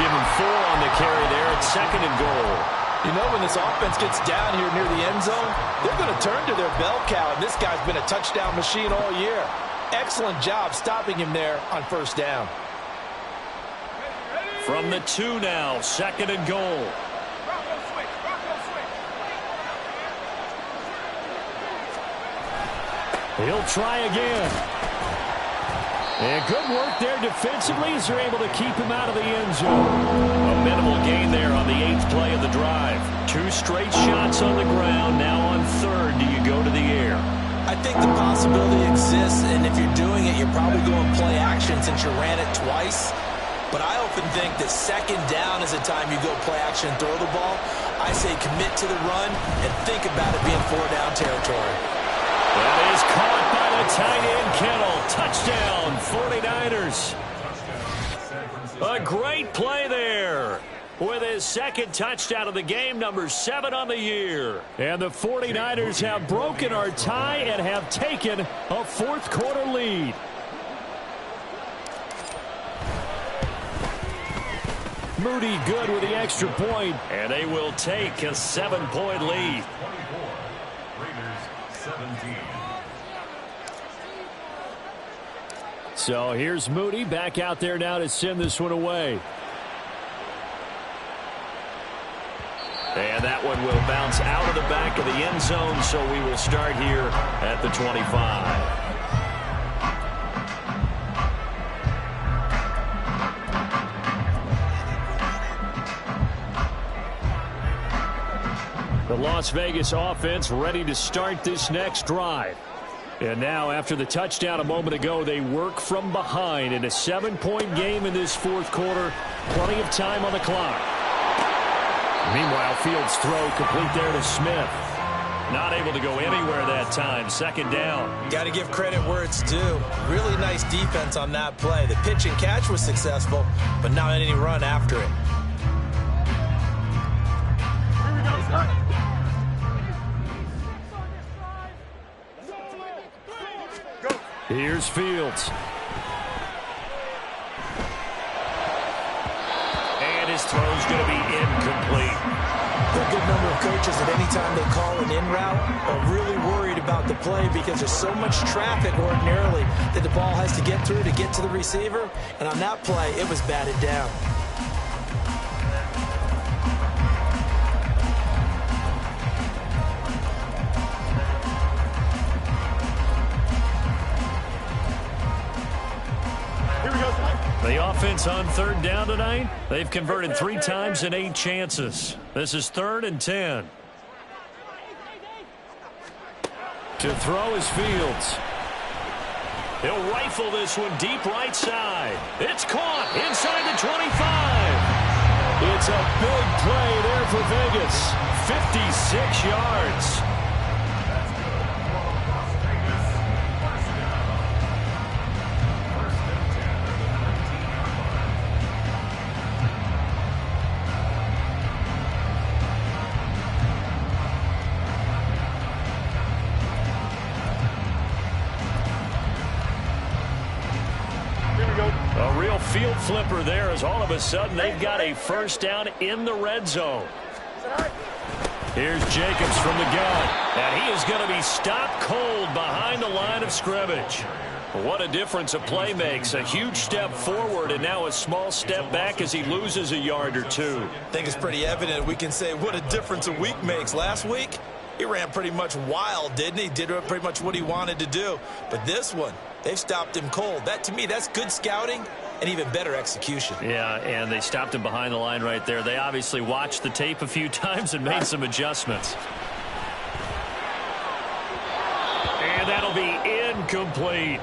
Give him 4 on the carry there at 2nd and goal. You know, when this offense gets down here near the end zone, they're going to turn to their bell cow, and this guy's been a touchdown machine all year. Excellent job stopping him there on 1st down. From the 2 now, 2nd and goal. He'll try again. And good work there defensively as they're able to keep him out of the end zone. A minimal gain there on the 8th play of the drive. 2 straight shots on the ground. Now on 3rd, do you go to the air? I think the possibility exists, and if you're doing it, you're probably going play action since you ran it twice. But I often think that 2nd down is the time you go play action and throw the ball. I say commit to the run and think about it being 4-down territory. That is caught by the tight end, Kittle. Touchdown, 49ers. A great play there with his 2nd touchdown of the game, number 7 on the year. And the 49ers have broken our tie and have taken a 4th quarter lead. Moody good with the extra point. And they will take a 7-point lead. 17. So here's Moody back out there now to send this one away. And that one will bounce out of the back of the end zone, so we will start here at the 25. The Las Vegas offense ready to start this next drive. And now, after the touchdown a moment ago, they work from behind in a 7-point game in this 4th quarter. Plenty of time on the clock. Meanwhile, Fields' throw complete there to Smith. Not able to go anywhere that time. 2nd down. Got to give credit where it's due. Really nice defense on that play. The pitch and catch was successful, but not any run after it. Here's Fields. And his throw's going to be incomplete. A good number of coaches at any time they call an in route are really worried about the play because there's so much traffic ordinarily that the ball has to get through to get to the receiver. And on that play, it was batted down. offense on third down tonight? They've converted 3 times in 8 chances. This is 3rd and 10. To throw is Fields. He'll rifle this one deep right side. It's caught inside the 25. It's a big play there for Vegas. 56 yards. A real field flipper there as all of a sudden they've got a first down in the red zone. Here's Jacobs from the gun, and he is going to be stopped cold behind the line of scrimmage. What a difference a play makes. A huge step forward and now a small step back as he loses a yard or 2. I think it's pretty evident. We can say what a difference a week makes. Last week, he ran pretty much wild, didn't he? Did pretty much what he wanted to do. But this one, they've stopped him cold. That, to me, that's good scouting and even better execution. Yeah, and they stopped him behind the line right there. They obviously watched the tape a few times and made some adjustments. And that'll be incomplete.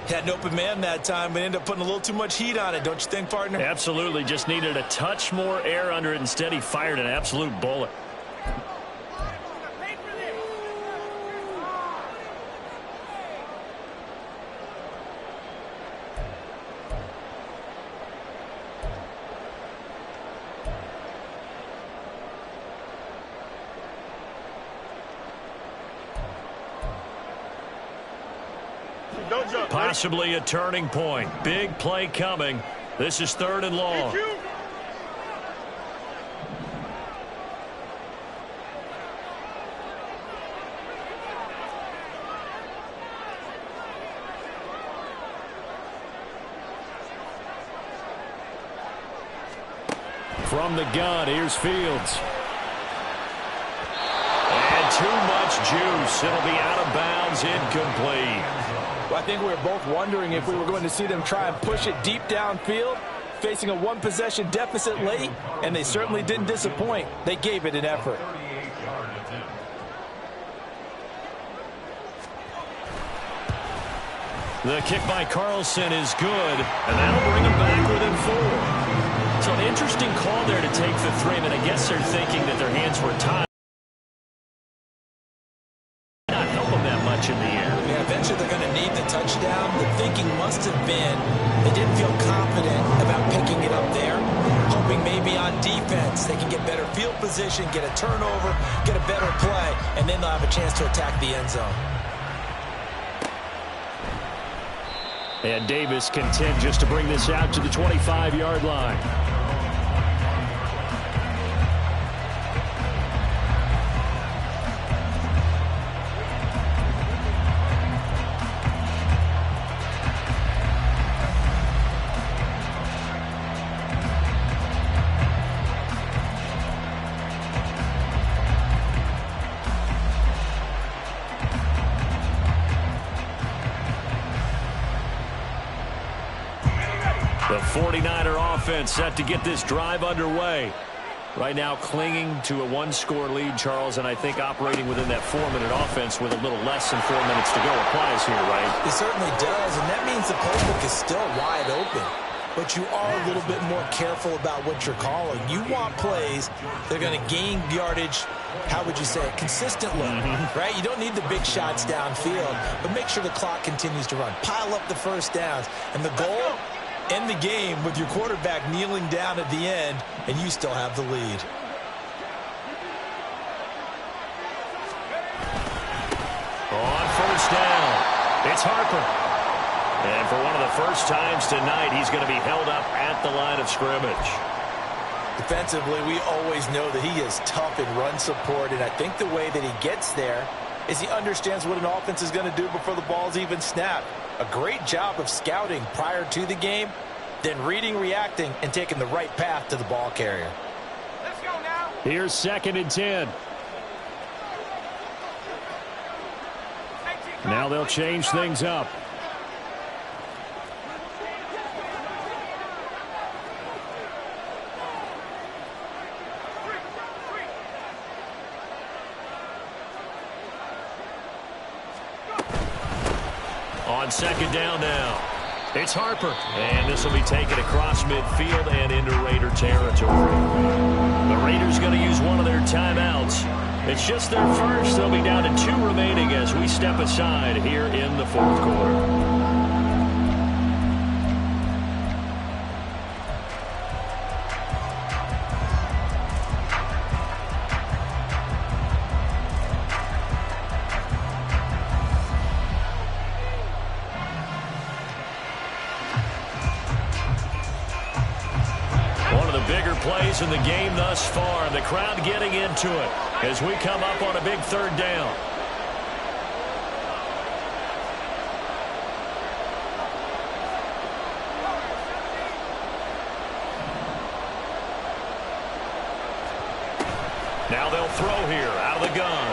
Had an open man that time, but ended up putting a little too much heat on it, don't you think, partner? Absolutely. Just needed a touch more air under it. Instead, he fired an absolute bullet. Possibly a turning point. Big play coming. This is 3rd and long. From the gun, here's Fields. And too much juice. It'll be out of bounds, incomplete. Well, I think we were both wondering if we were going to see them try and push it deep downfield, facing a 1-possession deficit late, and they certainly didn't disappoint. They gave it an effort. The kick by Carlson is good, and that'll bring him back within 4. So an interesting call there to take the 3, but I guess they're thinking that their hands were tied. Not help them that much in the air. Yeah, eventually they're going to need the touchdown. The thinking must have been they didn't feel confident about picking it up there, hoping maybe on defense they can get better field position, get a turnover, get a better play, and then they'll have a chance to attack the end zone. And Davis content just to bring this out to the 25-yard line. The 49er offense set to get this drive underway. Right now clinging to a 1-score lead, Charles, and I think operating within that 4-minute offense with a little less than 4 minutes to go applies here, right? It certainly does, and that means the playbook is still wide open. But you are a little bit more careful about what you're calling. You want plays that are going to gain yardage, how would you say it, consistently, right? You don't need the big shots downfield, but make sure the clock continues to run. Pile up the first downs, and the goal, end the game with your quarterback kneeling down at the end, and you still have the lead. On first down, it's Harper. And for one of the first times tonight, he's going to be held up at the line of scrimmage. Defensively, we always know that he is tough in run support, and I think the way that he gets there is he understands what an offense is going to do before the ball's even snapped. A great job of scouting prior to the game, then reading, reacting, and taking the right path to the ball carrier. Let's go now. Here's 2nd and 10. Now they'll change things up. On second down now. It's Harper. And this will be taken across midfield and into Raider territory. The Raiders going to use one of their timeouts. It's just their first. They'll be down to 2 remaining as we step aside here in the fourth quarter. Plays in the game thus far. The crowd getting into it as we come up on a big third down. Now they'll throw here out of the gun.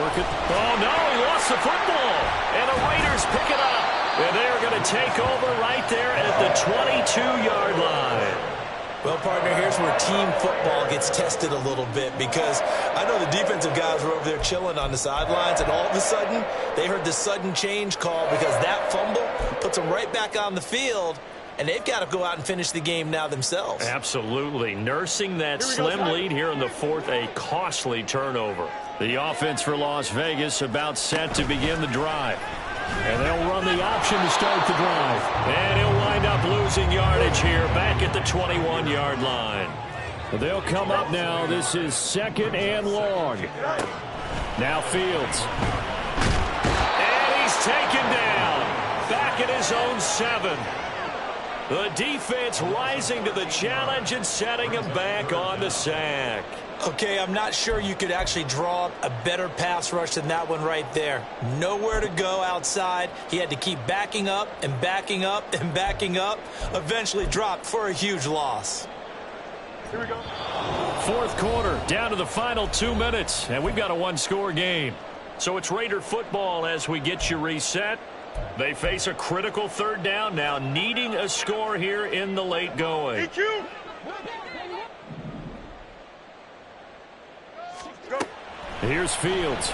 Work it. Oh, no, he lost the football. And the Raiders pick it up. And they're going to take over right there at the 22-yard line. Well, partner, here's where team football gets tested a little bit, because I know the defensive guys were over there chilling on the sidelines, and all of a sudden they heard the sudden change call because that fumble puts them right back on the field, and they've got to go out and finish the game now themselves. Absolutely. Nursing that slim lead here in the fourth, a costly turnover. The offense for Las Vegas about set to begin the drive. And they'll run the option to start the drive. And he'll wind up losing yardage here back at the 21-yard line. They'll come up now. This is second and long. Now Fields. And he's taken down. Back at his own 7. The defense rising to the challenge and setting him back on the sack. Okay, I'm not sure you could actually draw up a better pass rush than that one right there. Nowhere to go outside. He had to keep backing up and backing up and backing up. Eventually dropped for a huge loss. Here we go. Fourth quarter, down to the final 2 minutes, and we've got a one-score game. So it's Raider football as we get you reset. They face a critical third down now, needing a score here in the late going. EQ. Here's Fields.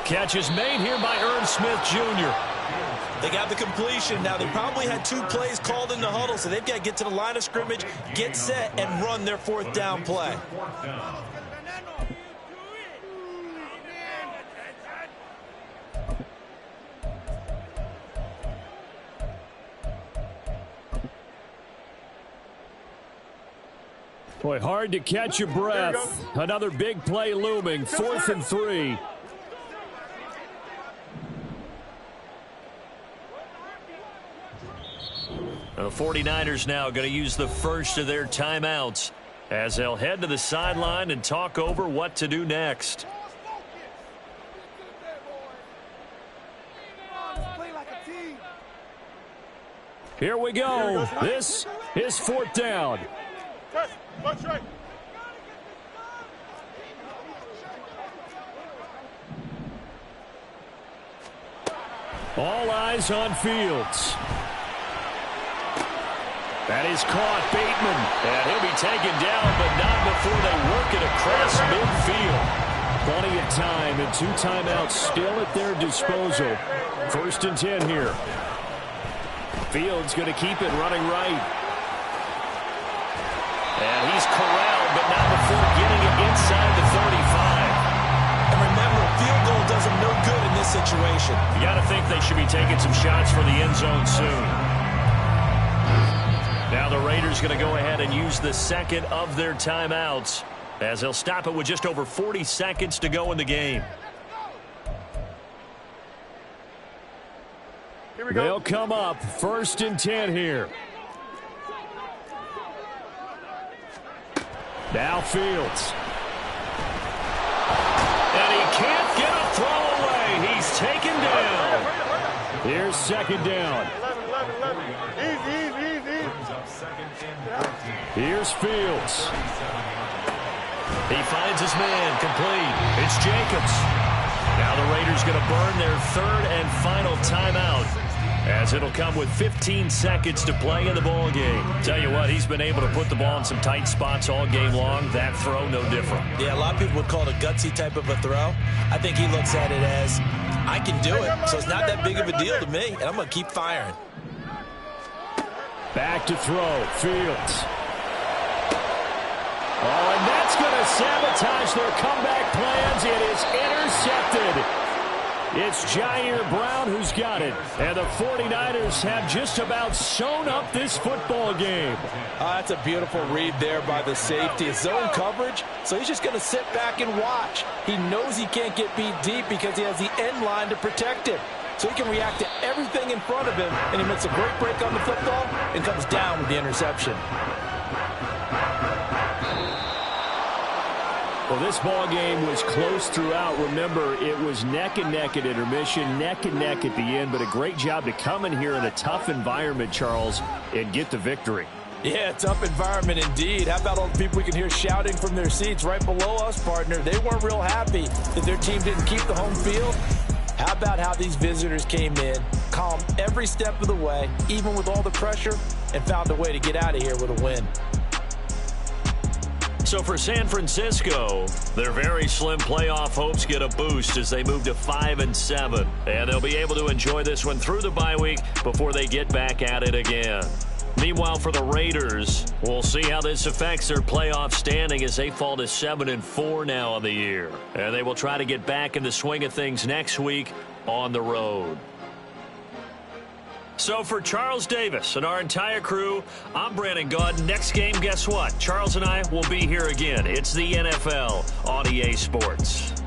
Catch is made here by Irv Smith Jr. They got the completion. Now, they probably had 2 plays called in the huddle, so they've got to get to the line of scrimmage, get set, and run their fourth down play. Boy, hard to catch your breath. Another big play looming. 4th and 3. The 49ers now going to use the first of their timeouts as they'll head to the sideline and talk over what to do next. Here we go. This is 4th down. Watch right. All eyes on Fields. That is caught. Bateman. And he'll be taken down, but not before they work it across midfield. Plenty of time and 2 timeouts still at their disposal. 1st and 10 here. Fields going to keep it running right. And he's corralled, but not before getting it inside the 35. And remember, field goal does them no good in this situation. You got to think they should be taking some shots for the end zone soon. Now the Raiders going to go ahead and use the second of their timeouts as they'll stop it with just over 40 seconds to go in the game. Here we go. They'll come up 1st and 10 here. Now Fields. And he can't get a throw away. He's taken down. Here's 2nd down. 11. Easy. Here's Fields. He finds his man complete. It's Jacobs. Now the Raiders going to burn their 3rd and final timeout, as it'll come with 15 seconds to play in the ball game. Tell you what, he's been able to put the ball in some tight spots all game long. That throw, no different. Yeah, a lot of people would call it a gutsy type of a throw. I think he looks at it as, I can do it, so it's not that big of a deal to me, and I'm going to keep firing. Back to throw. Fields. Oh, and that's going to sabotage their comeback plans. It is intercepted. It's Jair Brown who's got it. And the 49ers have just about sewn up this football game. That's a beautiful read there by the safety. It's zone coverage, so he's just going to sit back and watch. He knows he can't get beat deep because he has the end line to protect him. So he can react to everything in front of him, and he makes a great break on the football and comes down with the interception. Well, this ball game was close throughout. Remember, it was neck and neck at intermission, neck and neck at the end, but a great job to come in here in a tough environment, Charles, and get the victory. Yeah, tough environment indeed. How about all the people we can hear shouting from their seats right below us, partner? They weren't real happy that their team didn't keep the home field. How about how these visitors came in, calm every step of the way, even with all the pressure, and found a way to get out of here with a win. So for San Francisco, their very slim playoff hopes get a boost as they move to 5-7. And they'll be able to enjoy this one through the bye week before they get back at it again. Meanwhile, for the Raiders, we'll see how this affects their playoff standing as they fall to 7-4 now on the year. And they will try to get back in the swing of things next week on the road. So for Charles Davis and our entire crew, I'm Brandon Gaudin. Next game, guess what? Charles and I will be here again. It's the NFL on EA Sports.